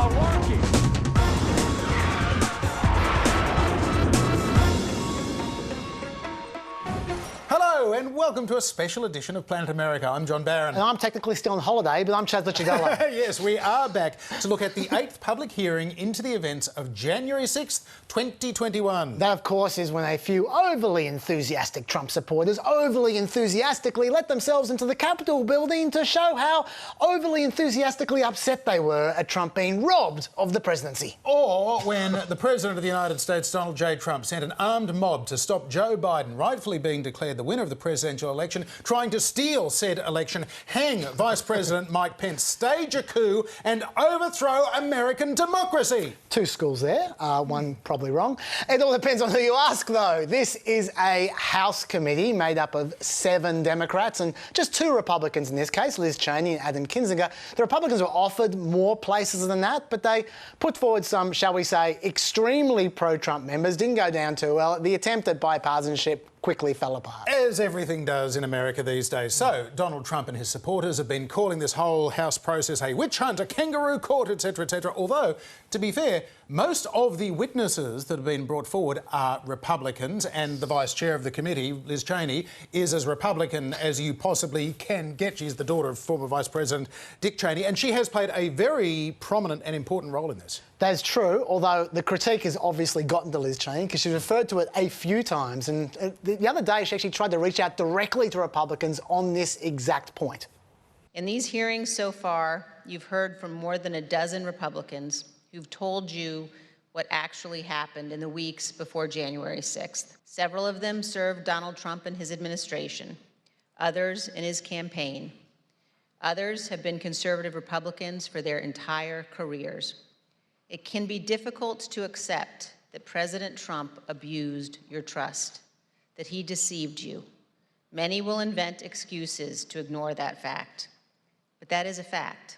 malarkey. Hello and welcome to a special edition of Planet America. I'm John Barron. And I'm technically still on holiday, but I'm Chaz Luchagallo. Yes, we are back to look at the 8th public hearing into the events of January 6th, 2021. That, of course, is when a few overly enthusiastic Trump supporters overly enthusiastically let themselves into the Capitol building to show how overly enthusiastically upset they were at Trump being robbed of the presidency. Or when the President of the United States, Donald J. Trump, sent an armed mob to stop Joe Biden, rightfully being declared the winner of the presidential election, trying to steal said election, hang Vice President Mike Pence, stage a coup and overthrow American democracy. Two schools there, one probably wrong. It all depends on who you ask, though. This is a House committee made up of 7 Democrats and just 2 Republicans in this case, Liz Cheney and Adam Kinzinger. The Republicans were offered more places than that, but they put forward some, shall we say, extremely pro-Trump members. Didn't go down too well. The attempt at bipartisanship quickly fell apart. As everything does in America these days. So, Donald Trump and his supporters have been calling this whole House process a witch hunt, a kangaroo court, etc., etc. Although, to be fair, most of the witnesses that have been brought forward are Republicans, and the Vice Chair of the committee, Liz Cheney, is as Republican as you possibly can get. She's the daughter of former Vice President Dick Cheney, and she has played a very prominent and important role in this. That's true, although the critique has obviously gotten to Liz Cheney because she referred to it a few times, and the other day she actually tried to reach out directly to Republicans on this exact point. In these hearings so far, you've heard from more than a dozen Republicans who've told you what actually happened in the weeks before January 6th. Several of them served Donald Trump and his administration, others in his campaign. Others have been conservative Republicans for their entire careers. It can be difficult to accept that President Trump abused your trust, that he deceived you. Many will invent excuses to ignore that fact. But that is a fact.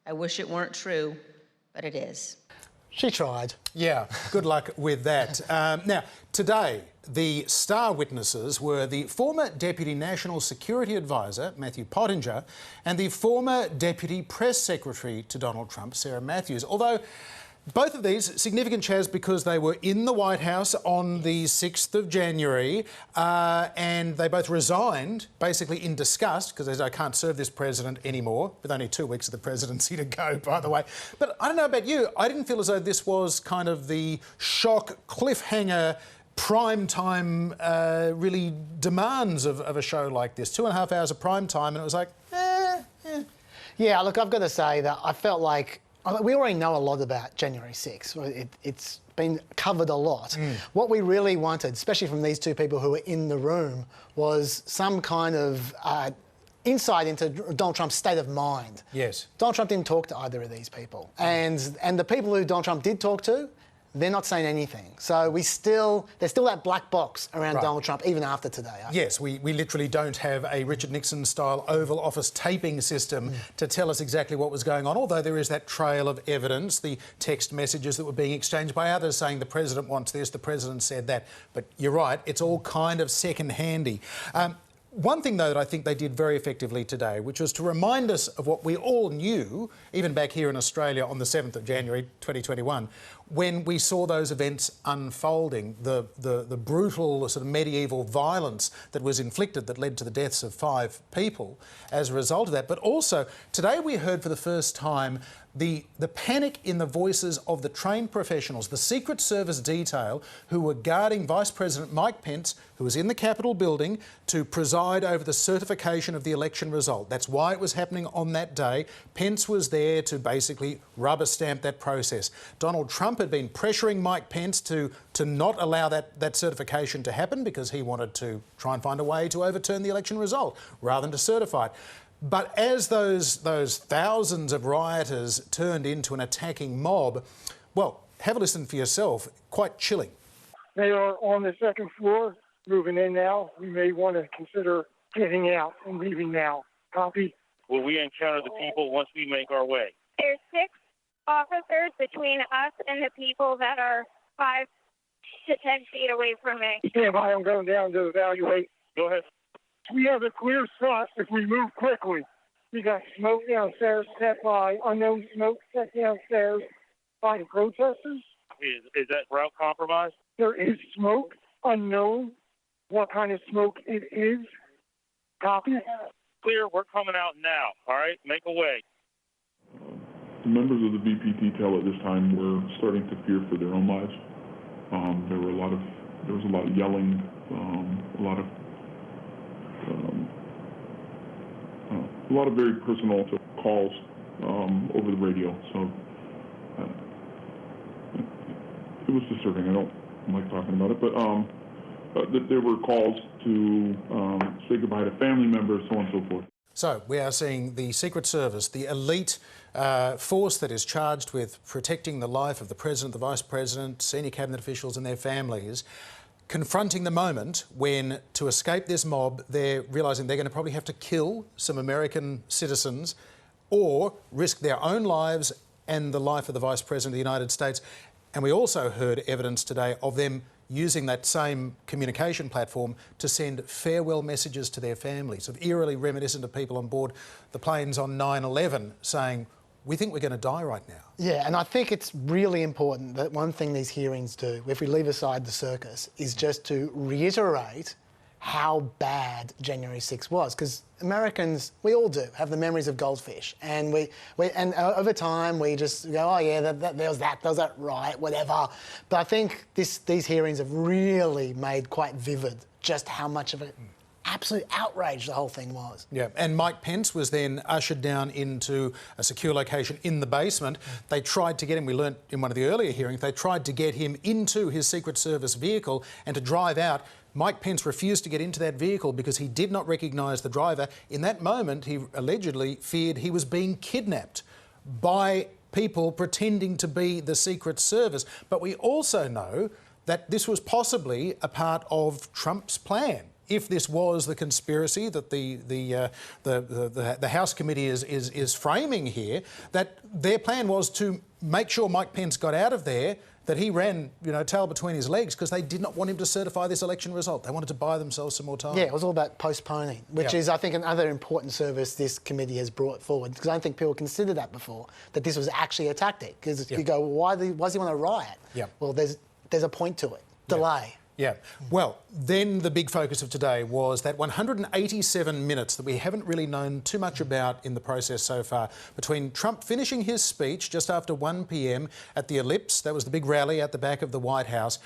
I wish it weren't true, but it is. She tried. Yeah, good luck with that. Now, today, the star witnesses were the former Deputy National Security Advisor, Matthew Pottinger, and the former Deputy Press Secretary to Donald Trump, Sarah Matthews. Although both of these significant, Chaz, because they were in the White House on the 6th of January and they both resigned basically in disgust because they said, I can't serve this president anymore, with only 2 weeks of the presidency to go, by the way. But I don't know about you, I didn't feel as though this was kind of the shock, cliffhanger, prime time really demands of a show like this. 2.5 hours of prime time and it was like, Yeah, look, I've got to say that I felt like we already know a lot about January 6th. It's been covered a lot. What we really wanted, especially from these 2 people who were in the room, was some kind of insight into Donald Trump's state of mind. Yes. Donald Trump didn't talk to either of these people. And the people who Donald Trump did talk to, they're not saying anything. So there's still that black box around Donald Trump even after today. Yes, we literally don't have a Richard Nixon-style Oval Office taping system to tell us exactly what was going on, although there is that trail of evidence, the text messages that were being exchanged by others saying the president wants this, the president said that. But you're right, it's all kind of second-handy. One thing, though, that I think they did very effectively today, which was to remind us of what we all knew, even back here in Australia on the 7th of January 2021, when we saw those events unfolding, the brutal sort of medieval violence that was inflicted that led to the deaths of 5 people as a result of that. But also, today we heard for the first time the panic in the voices of the trained professionals, the Secret Service detail who were guarding Vice President Mike Pence, who was in the Capitol building, to preside over the certification of the election result. That's why it was happening on that day. Pence was there to basically rubber stamp that process. Donald Trump had been pressuring Mike Pence to not allow that certification to happen because he wanted to try and find a way to overturn the election result rather than to certify it. But as those thousands of rioters turned into an attacking mob, well, have a listen for yourself. Quite chilling. They are on the 2nd floor, moving in now. We may want to consider getting out and leaving now. Copy? Will we encounter the people once we make our way? There's 6 officers between us and the people that are 5 to 10 feet away from me. Stand by, I'm going down to evaluate. Go ahead. We have a clear shot if we move quickly. We got smoke downstairs set by unknown smoke set downstairs. by the protesters. Is that route compromised? There is smoke, unknown what kind of smoke it is. Copy. Clear, we're coming out now, all right? Make a way. The members of the VP detail at this time were starting to fear for their own lives. There was a lot of yelling, a lot of very personal calls over the radio. So it was disturbing. I don't like talking about it, but there were calls to say goodbye to family members, so on and so forth. So we are seeing the Secret Service, the elite force that is charged with protecting the life of the President, the Vice President, senior cabinet officials and their families, confronting the moment when, to escape this mob, they're realising they're going to probably have to kill some American citizens or risk their own lives and the life of the Vice President of the United States. And we also heard evidence today of them using that same communication platform to send farewell messages to their families, of eerily reminiscent of people on board the planes on 9/11 saying, we think we're going to die right now. Yeah, and I think it's really important that one thing these hearings do, if we leave aside the circus, is just to reiterate how bad January 6th was, because Americans, we all do, have the memories of goldfish, and over time we just go, oh yeah, there was that riot, whatever. But I think these hearings have really made quite vivid just how much of an absolute outrage the whole thing was. Yeah, and Mike Pence was then ushered down into a secure location in the basement. They tried to get him, we learnt in one of the earlier hearings, they tried to get him into his Secret Service vehicle and to drive out. Mike Pence refused to get into that vehicle because he did not recognise the driver. In that moment, he allegedly feared he was being kidnapped by people pretending to be the Secret Service. But we also know that this was possibly a part of Trump's plan. If this was the conspiracy that the House committee is framing here, that their plan was to make sure Mike Pence got out of there, that he ran, tail between his legs, because they did not want him to certify this election result. They wanted to buy themselves some more time. Yeah, it was all about postponing, which is, I think, another important service this committee has brought forward, because I don't think people considered that before, that this was actually a tactic. Because you go, why does he want to riot? Yeah. Well, there's a point to it. Delay. Yeah. Well, then the big focus of today was that 187 minutes that we haven't really known too much about in the process so far, between Trump finishing his speech just after 1 p.m. at the Ellipse, that was the big rally at the back of the White House,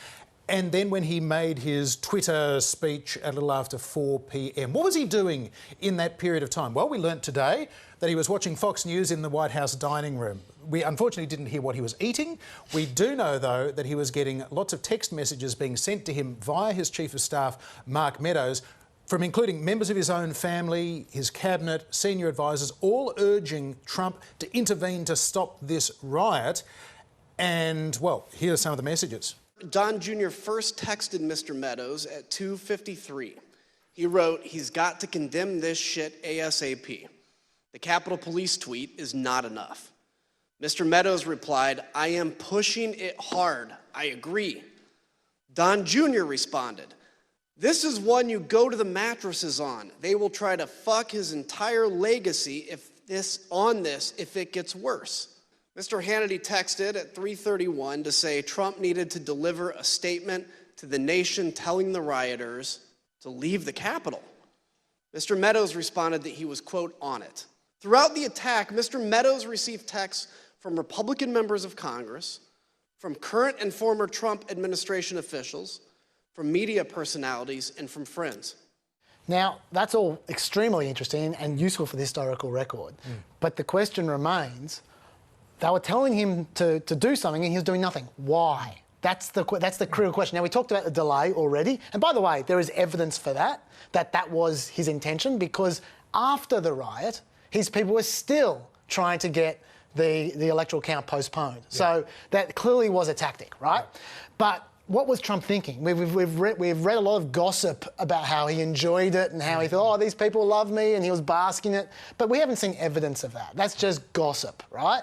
and then when he made his Twitter speech a little after 4 p.m. What was he doing in that period of time? Well, we learnt today that he was watching Fox News in the White House dining room. We unfortunately didn't hear what he was eating. We do know, though, that he was getting lots of text messages being sent to him via his Chief of Staff, Mark Meadows, from including members of his own family, his cabinet, senior advisors, all urging Trump to intervene to stop this riot. And, well, here are some of the messages. Don Jr. first texted Mr. Meadows at 2:53. He wrote, "He's got to condemn this shit ASAP. The Capitol Police tweet is not enough." Mr. Meadows replied, "I am pushing it hard. I agree." Don Jr. responded, "This is one you go to the mattresses on. They will try to fuck his entire legacy if it gets worse." Mr. Hannity texted at 3:31 to say Trump needed to deliver a statement to the nation telling the rioters to leave the Capitol. Mr. Meadows responded that he was, quote, on it. Throughout the attack, Mr. Meadows received texts from Republican members of Congress, from current and former Trump administration officials, from media personalities, and from friends. Now, that's all extremely interesting and useful for the historical record. But the question remains, they were telling him to do something and he was doing nothing. Why? That's the critical question. Now, we talked about the delay already. And by the way, there is evidence for that was his intention, because after the riot, his people were still trying to get the electoral count postponed. Yeah. So that clearly was a tactic, right? Yeah. But what was Trump thinking? We've read a lot of gossip about how he enjoyed it and how he thought, oh, these people love me, and he was basking it. But we haven't seen evidence of that. That's just gossip, right?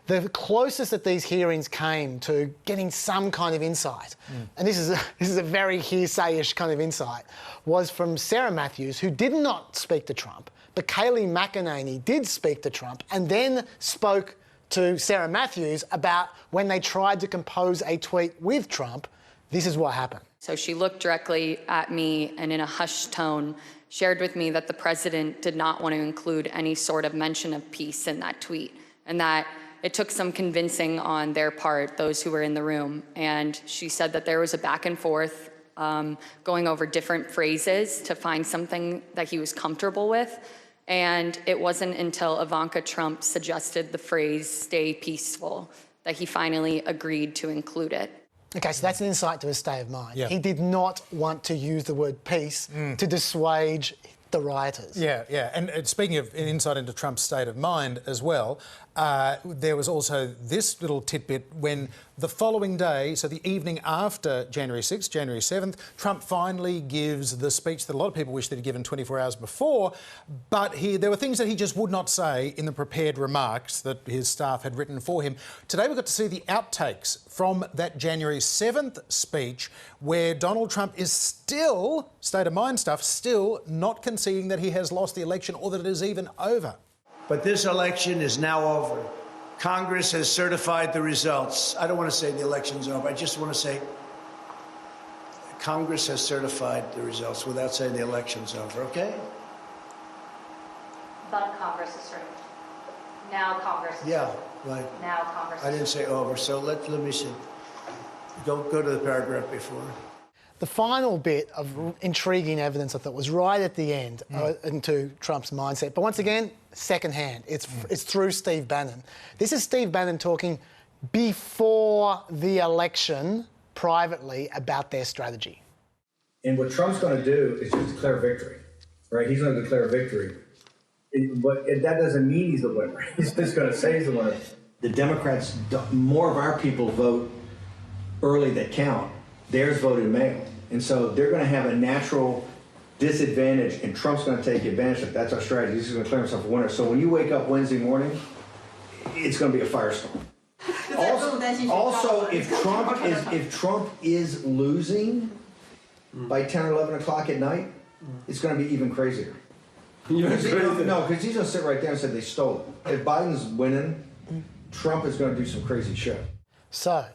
The closest that these hearings came to getting some kind of insight, and this is a very hearsay-ish kind of insight, was from Sarah Matthews, who did not speak to Trump, but Kayleigh McEnany did speak to Trump and then spoke to Sarah Matthews about when they tried to compose a tweet with Trump. This is what happened. So she looked directly at me and in a hushed tone shared with me that the president did not want to include any sort of mention of peace in that tweet, and that it took some convincing on their part, those who were in the room. And she said that there was a back and forth going over different phrases to find something that he was comfortable with. And it wasn't until Ivanka Trump suggested the phrase "stay peaceful" that he finally agreed to include it. Okay, so that's an insight to his state of mind. Yeah. He did not want to use the word peace to dissuade the rioters. Yeah. And speaking of an insight into Trump's state of mind as well, there was also this little tidbit when the following day, so the evening after January 6th, January 7th, Trump finally gives the speech that a lot of people wish that he'd given 24 hours before, but there were things that he just would not say in the prepared remarks that his staff had written for him. Today we got to see the outtakes from that January 7th speech where Donald Trump is still, state of mind stuff, still not conceding that he has lost the election or that it is even over. But this election is now over. Congress has certified the results. I don't want to say the election's over. I just want to say Congress has certified the results without saying the election's over, okay? But Congress is certain. Now Congress is Yeah, certain. right. Now Congress I didn't say over, so let me see. Go to the paragraph before. The final bit of intriguing evidence I thought was right at the end into Trump's mindset. But once again, secondhand. It's through Steve Bannon. This is Steve Bannon talking before the election privately about their strategy. And what Trump's going to do is just declare victory, right? He's going to declare victory. But that doesn't mean he's the winner. He's just going to say he's the winner. The Democrats, more of our people vote early that count. Theirs voted mail. And so they're going to have a natural disadvantage, and Trump's going to take advantage of it. That's our strategy. He's going to declare himself a winner. So when you wake up Wednesday morning, it's going to be a firestorm. Also, if Trump is losing by 10 or 11 o'clock at night, it's going to be even crazier. No, because he's going to sit right there and say they stole it. If Biden's winning, Trump is going to do some crazy shit. So,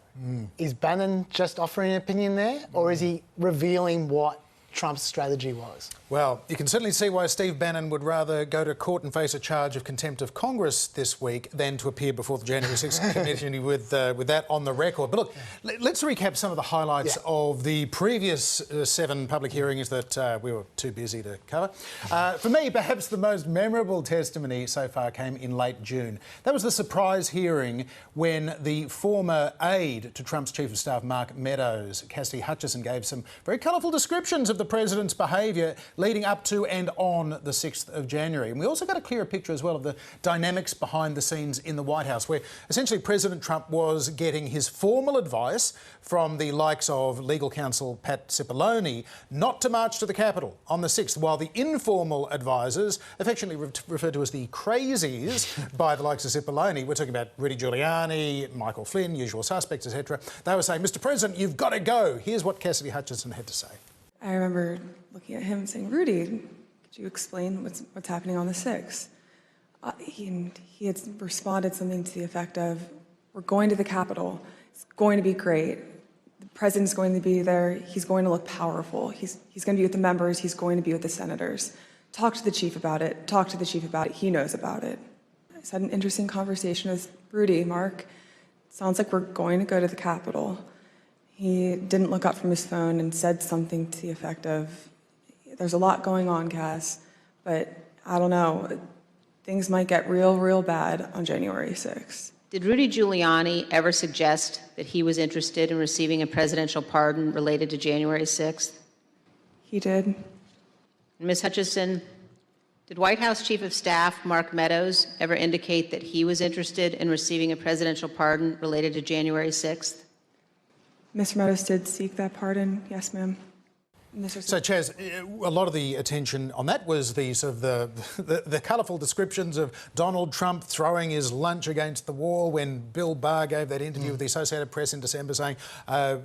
is Bannon just offering an opinion there, or is he revealing what Trump's strategy was? Well, you can certainly see why Steve Bannon would rather go to court and face a charge of contempt of Congress this week than to appear before the January 6th committee with that on the record. But look, let's recap some of the highlights of the previous 7 public hearings that we were too busy to cover. For me, perhaps the most memorable testimony so far came in late June. That was the surprise hearing when the former aide to Trump's Chief of Staff, Mark Meadows, Cassidy Hutchinson, gave some very colourful descriptions of the president's behaviour leading up to and on the 6th of January. And we also got a clearer picture as well of the dynamics behind the scenes in the White House, where essentially President Trump was getting his formal advice from the likes of legal counsel Pat Cipollone not to march to the Capitol on the 6th, while the informal advisors, affectionately referred to as the crazies by the likes of Cipollone, we're talking about Rudy Giuliani, Michael Flynn, usual suspects, etc., they were saying, Mr. President, you've got to go. Here's what Cassidy Hutchinson had to say. I remember looking at him saying, Rudy, could you explain what's happening on the 6th? He had responded something to the effect of, we're going to the Capitol. It's going to be great. The president's going to be there. He's going to look powerful. He's going to be with the members. He's going to be with the senators. Talk to the chief about it. Talk to the chief about it. He knows about it. I just had an interesting conversation with Rudy. Mark, it sounds like we're going to go to the Capitol. He didn't look up from his phone and said something to the effect of, there's a lot going on, Cass, but I don't know, things might get real bad on January 6th. Did Rudy Giuliani ever suggest that he was interested in receiving a presidential pardon related to January 6th? He did. Ms. Hutchinson, did White House Chief of Staff Mark Meadows ever indicate that he was interested in receiving a presidential pardon related to January 6th? Mr. Meadows did seek that pardon, yes, ma'am. So, Chaz, a lot of the attention on that was the sort of the colourful descriptions of Donald Trump throwing his lunch against the wall when Bill Barr gave that interview with the Associated Press in December saying,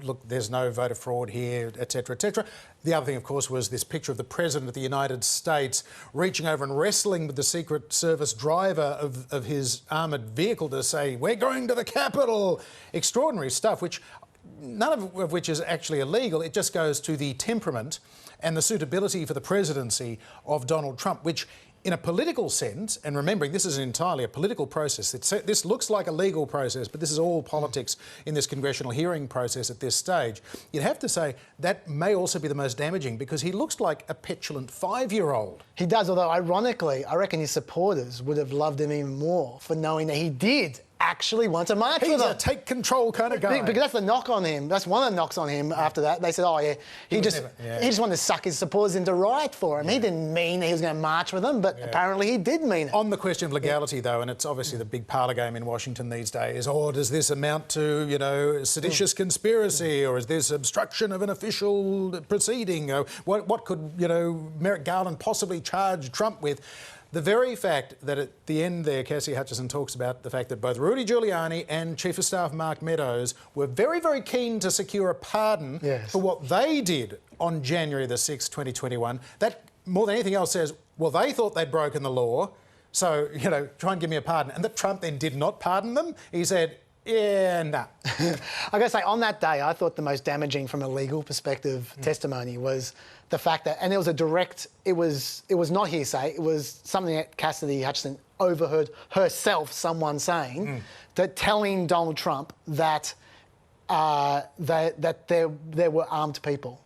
look, there's no voter fraud here, etc., etc. The other thing, of course, was this picture of the President of the United States reaching over and wrestling with the Secret Service driver of his armoured vehicle to say, we're going to the Capitol. Extraordinary stuff, which none of which is actually illegal. It just goes to the temperament and the suitability for the presidency of Donald Trump, which in a political sense, and remembering this is entirely a political process, this looks like a legal process, but this is all politics in this congressional hearing process at this stage. You'd have to say that may also be the most damaging because he looks like a petulant 5-year-old. He does, although ironically, I reckon his supporters would have loved him even more for knowing that he did actually want to march with them. He's a take control kind of guy. Because that's the knock on him. That's one of the knocks on him after that. They said, oh, yeah, he just wanted to suck his supporters into riot for him. He didn't mean he was going to march with them, but apparently he did mean it. On the question of legality, though, and it's obviously the big parlour game in Washington these days, does this amount to, seditious conspiracy, or is this obstruction of an official proceeding? What could, Merrick Garland possibly charge Trump with? The very fact that at the end there, Cassie Hutchison talks about the fact that both Rudy Giuliani and Chief of Staff Mark Meadows were very, very keen to secure a pardon for what they did on January the 6th, 2021. That, more than anything else, says, well, they thought they'd broken the law, so, try and give me a pardon. And that Trump then did not pardon them. He said, yeah, nah. I got to say, on that day, I thought the most damaging from a legal perspective testimony was the fact that, and it was a direct, it was not hearsay, it was something that Cassidy Hutchison overheard herself, someone saying, that telling Donald Trump that that there were armed people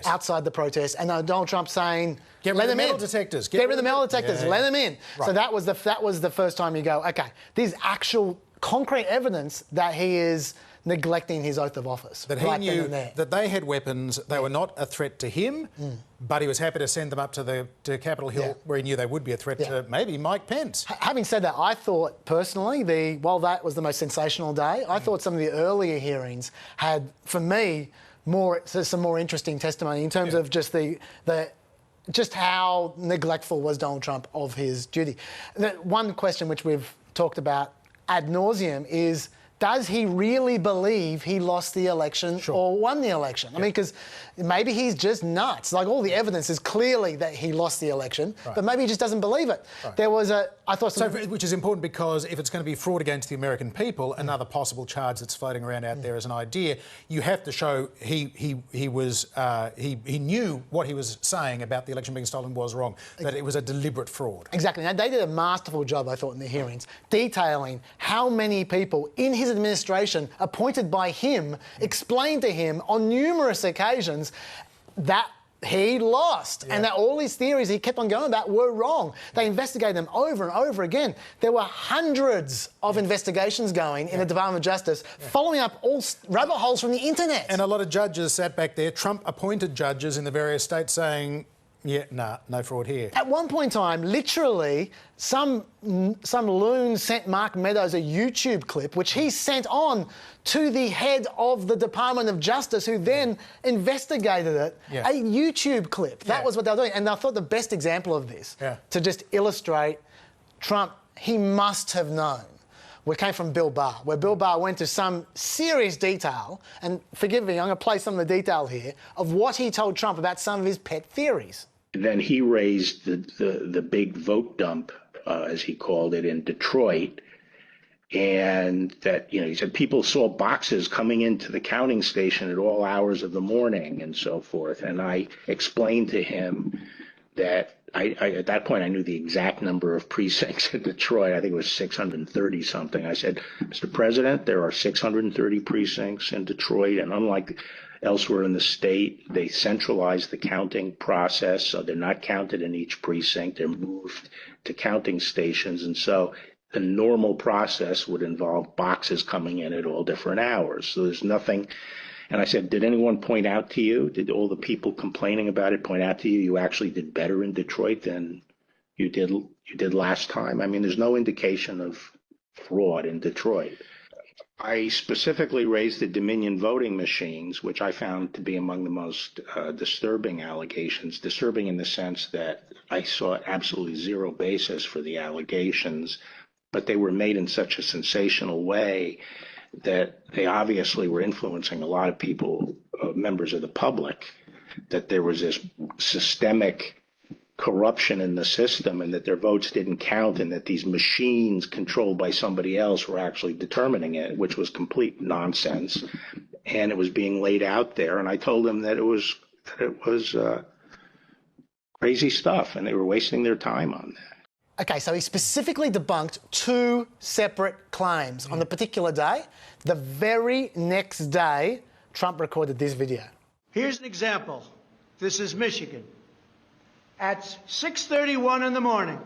outside the protest, and Donald Trump saying, Get rid of the metal detectors. Get rid of the metal detectors. Let them in. Right. So that was the first time you go, okay, there's actual concrete evidence that he is neglecting his oath of office. That he knew that they had weapons, they were not a threat to him, but he was happy to send them up to Capitol Hill where he knew they would be a threat to maybe Mike Pence. Having said that, I thought personally, while that was the most sensational day, I thought some of the earlier hearings had, for me, some more interesting testimony in terms of just just how neglectful was Donald Trump of his duty. One question which we've talked about ad nauseum is, does he really believe he lost the election or won the election? I mean, because maybe he's just nuts. Like, all the evidence is clearly that he lost the election, but maybe he just doesn't believe it. There was which is important, because if it's going to be fraud against the American people, another possible charge that's floating around out there as an idea, you have to show he knew what he was saying about the election being stolen was wrong, that it was a deliberate fraud. Exactly. Now, they did a masterful job, I thought, in the hearings, detailing how many people in his administration appointed by him explained to him on numerous occasions that he lost and that all his theories he kept on going about were wrong. They investigated them over and over again. There were hundreds of investigations going in the Department of Justice, following up all rabbit holes from the internet. And a lot of judges sat back there, Trump-appointed judges in the various states, saying, yeah, nah, no fraud here. At one point in time, literally, some loon sent Mark Meadows a YouTube clip, which he sent on to the head of the Department of Justice, who then investigated it. A YouTube clip. That was what they were doing. And I thought the best example of this, to just illustrate Trump, he must have known. We came from Bill Barr, where Bill Barr went to some serious detail, and forgive me, I'm going to play some of the detail here, of what he told Trump about some of his pet theories. Then he raised the big vote dump, as he called it, in Detroit, and that, he said people saw boxes coming into the counting station at all hours of the morning and so forth. And I explained to him that at that point, I knew the exact number of precincts in Detroit. I think it was 630 something. I said, Mr. President, there are 630 precincts in Detroit, and unlike elsewhere in the state, they centralized the counting process, so they're not counted in each precinct. They're moved to counting stations, and so the normal process would involve boxes coming in at all different hours. So there's nothing. And I said, did anyone point out to you, did all the people complaining about it point out to you, you actually did better in Detroit than you did last time? I mean, there's no indication of fraud in Detroit. I specifically raised the Dominion voting machines, which I found to be among the most disturbing allegations. Disturbing in the sense that I saw absolutely zero basis for the allegations, but they were made in such a sensational way that they obviously were influencing a lot of people, members of the public, that there was this systemic corruption in the system and that their votes didn't count and that these machines controlled by somebody else were actually determining it, which was complete nonsense. And it was being laid out there. And I told them that it was crazy stuff and they were wasting their time on that. Okay, so he specifically debunked 2 separate claims on the particular day. The very next day, Trump recorded this video. Here's an example. This is Michigan. At 6:31 in the morning,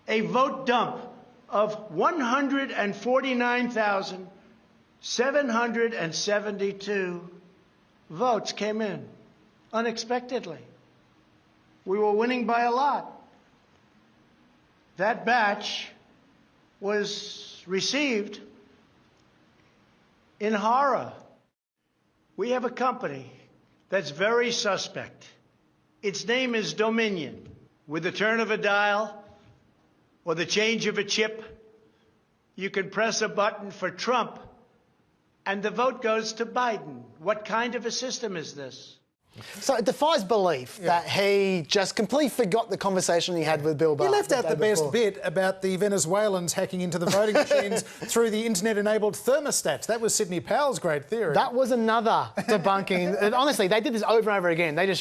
a vote dump of 149,772 votes came in unexpectedly. We were winning by a lot. That batch was received in horror. We have a company that's very suspect. Its name is Dominion. With the turn of a dial or the change of a chip, you can press a button for Trump and the vote goes to Biden. What kind of a system is this? So it defies belief that he just completely forgot the conversation he had with Bill Barr. He left out the best bit about the Venezuelans hacking into the voting machines through the internet-enabled thermostats. That was Sidney Powell's great theory. That was another debunking. And honestly, they did this over and over again. They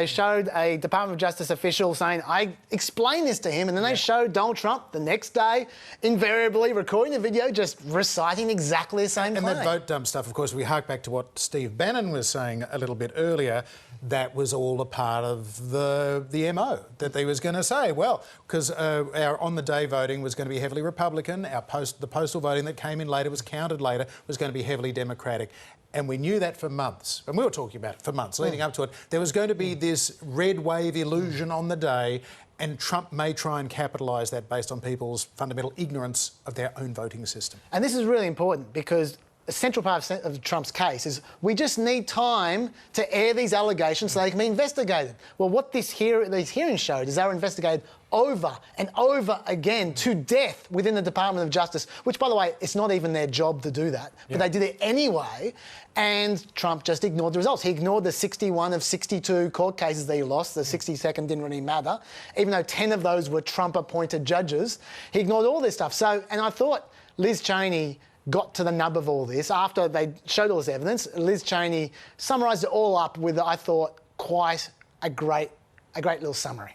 showed a Department of Justice official saying, I explained this to him, and then they showed Donald Trump the next day, invariably recording the video, just reciting exactly the same claim. And that vote dump stuff, of course, we hark back to what Steve Bannon was saying a little bit earlier. That was all a part of the MO that they was going to say. Well, because our on-the-day voting was going to be heavily Republican, the postal voting that came in later, was counted later, was going to be heavily Democratic. And we knew that for months. And we were talking about it for months leading up to it. There was going to be this red wave illusion on the day, and Trump may try and capitalise that based on people's fundamental ignorance of their own voting system. And this is really important because a central part of Trump's case is we just need time to air these allegations so they can be investigated. Well, what these hearings showed is they were investigated over and over again to death within the Department of Justice, which, by the way, it's not even their job to do that. But they did it anyway, and Trump just ignored the results. He ignored the 61 of 62 court cases that he lost. The 62nd didn't really matter. Even though 10 of those were Trump-appointed judges, he ignored all this stuff. So, and I thought Liz Cheney got to the nub of all this. After they showed all this evidence, Liz Cheney summarised it all up with, I thought, quite a great little summary.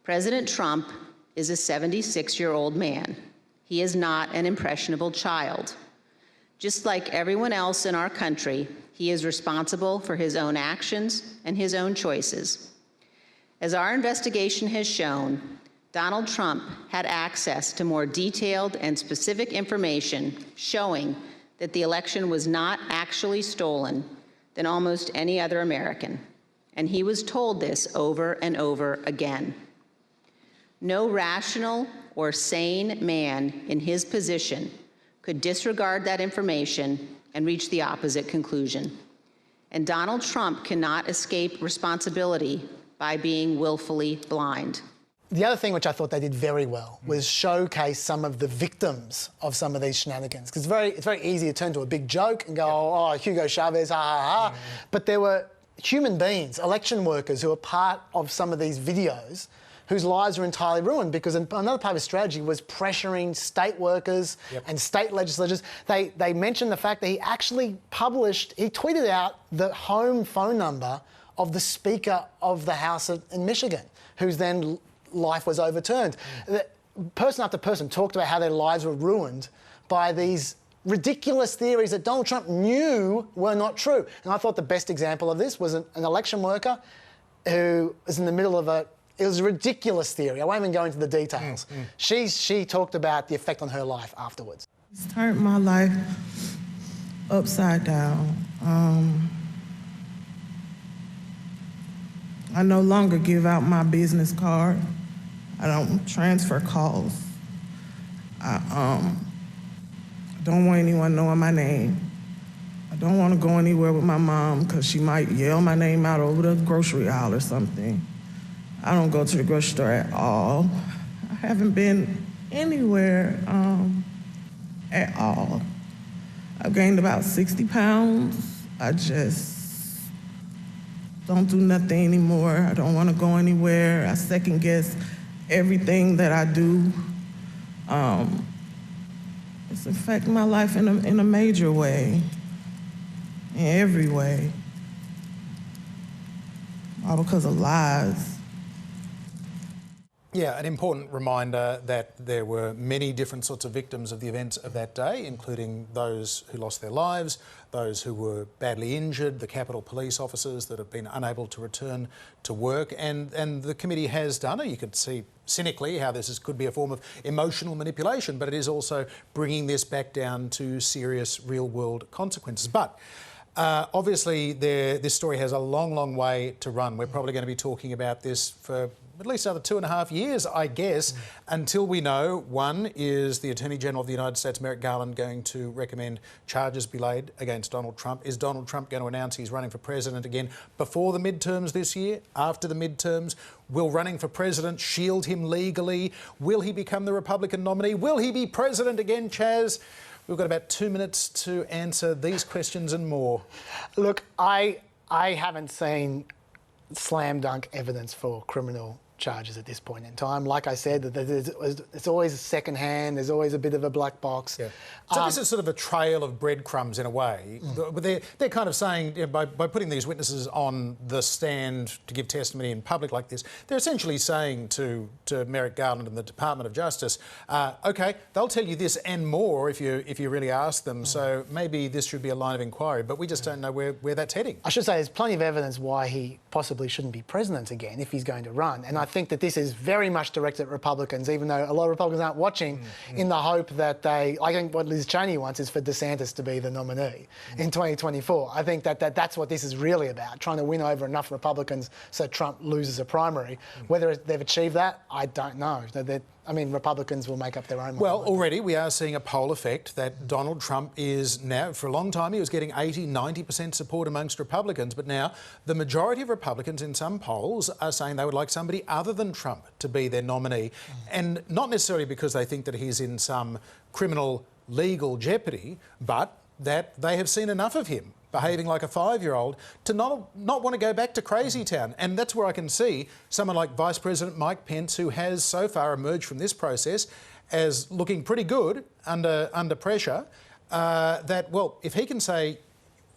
President Trump is a 76-year-old man. He is not an impressionable child. Just like everyone else in our country, he is responsible for his own actions and his own choices. As our investigation has shown, Donald Trump had access to more detailed and specific information showing that the election was not actually stolen than almost any other American. And he was told this over and over again. No rational or sane man in his position could disregard that information and reach the opposite conclusion. And Donald Trump cannot escape responsibility by being willfully blind. The other thing which I thought they did very well was showcase some of the victims of some of these shenanigans. Because it's very easy to turn to a big joke and go, oh, Hugo Chavez, ha, ha, ha. But there were human beings, election workers, who were part of some of these videos whose lives were entirely ruined because another part of his strategy was pressuring state workers and state legislatures. They mentioned the fact that he actually he tweeted out the home phone number of the Speaker of the House in Michigan, who's then life was overturned. Person after person talked about how their lives were ruined by these ridiculous theories that Donald Trump knew were not true. And I thought the best example of this was an election worker who was in the middle of it was a ridiculous theory. I won't even go into the details. She talked about the effect on her life afterwards. It's turned my life upside down. I no longer give out my business card. I don't transfer calls. I Don't want anyone knowing my name. I don't want to go anywhere with my mom because she might yell my name out over the grocery aisle or something. I don't go to the grocery store at all. I haven't been anywhere at all. I've gained about 60 pounds. I just don't do nothing anymore. I don't want to go anywhere. I second guess everything that I do. It's affecting my life in a major way, in every way, all because of lies. Yeah, an important reminder that there were many different sorts of victims of the events of that day, including those who lost their lives, those who were badly injured, the Capitol Police officers that have been unable to return to work, and the committee has done it. You could see cynically how could be a form of emotional manipulation, but it is also bringing this back down to serious real-world consequences. But obviously, this story has a long, long way to run. We're probably going to be talking about this for at least another 2.5 years, I guess, until we know, one, is the Attorney General of the United States, Merrick Garland, going to recommend charges be laid against Donald Trump? Is Donald Trump going to announce he's running for president again before the midterms this year, after the midterms? Will running for president shield him legally? Will he become the Republican nominee? Will he be president again, Chaz? We've got about 2 minutes to answer these questions and more. Look, I haven't seen slam dunk evidence for criminal charges at this point in time. Like I said, it's always second hand. There's always a bit of a black box. Yeah. So this is sort of a trail of breadcrumbs in a way. But they're kind of saying, by putting these witnesses on the stand to give testimony in public like this, they're essentially saying to Merrick Garland and the Department of Justice, OK, they'll tell you this and more if you really ask them. So maybe this should be a line of inquiry, but we just don't know where that's heading. I should say there's plenty of evidence why he possibly shouldn't be president again if he's going to run. And I think that this is very much directed at Republicans, even though a lot of Republicans aren't watching, in the hope that I think what Liz Cheney wants is for DeSantis to be the nominee in 2024. I think that's what this is really about, trying to win over enough Republicans so Trump loses a primary. Whether they've achieved that, I don't know. Republicans will make up their own mind. Well, already we are seeing a poll effect that Donald Trump is now, for a long time he was getting 80, 90% support amongst Republicans, but now the majority of Republicans in some polls are saying they would like somebody other than Trump to be their nominee. And not necessarily because they think that he's in some criminal legal jeopardy, but that they have seen enough of him behaving like a 5-year-old to not want to go back to crazy town. And that's where I can see someone like Vice President Mike Pence, who has so far emerged from this process as looking pretty good under pressure, that, well, if he can say,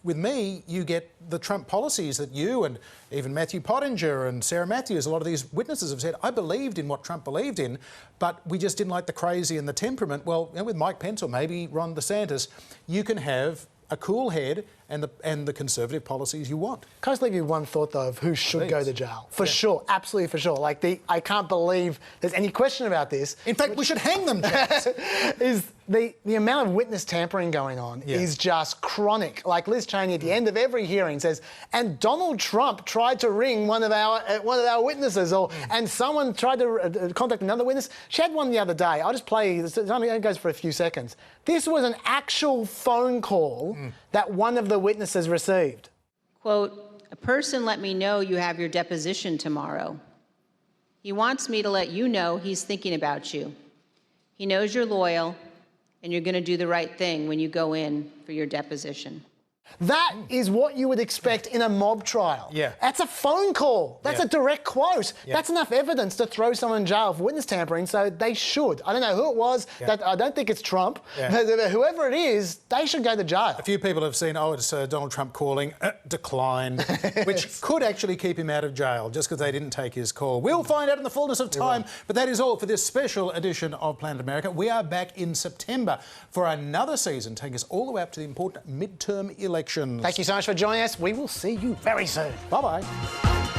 with me, you get the Trump policies that you and even Matthew Pottinger and Sarah Matthews, a lot of these witnesses have said, I believed in what Trump believed in, but we just didn't like the crazy and the temperament. Well, with Mike Pence or maybe Ron DeSantis, you can have a cool head and the conservative policies you want. Can I just leave you one thought, though, of who should go to jail? For sure, absolutely for sure. I can't believe there's any question about this. In fact, we should hang them, James. Is the amount of witness tampering going on is just chronic. Like Liz Cheney at the end of every hearing says, and Donald Trump tried to ring one of our witnesses, and someone tried to contact another witness. She had one the other day. I'll just play. It goes for a few seconds. This was an actual phone call that one of the witnesses received. Quote, a person let me know you have your deposition tomorrow. He wants me to let you know he's thinking about you. He knows you're loyal and you're going to do the right thing when you go in for your deposition. That is what you would expect in a mob trial. Yeah. That's a phone call. That's a direct quote. Yeah. That's enough evidence to throw someone in jail for witness tampering, so they should. I don't know who it was. I don't think it's Trump. Yeah. Whoever it is, they should go to jail. A few people have seen, it's Donald Trump calling, declined, which could actually keep him out of jail just because they didn't take his call. We'll find out in the fullness of time, but that is all for this special edition of Planet America. We are back in September for another season, taking us all the way up to the important midterm elections. Thank you so much for joining us. We will see you very soon. Bye-bye.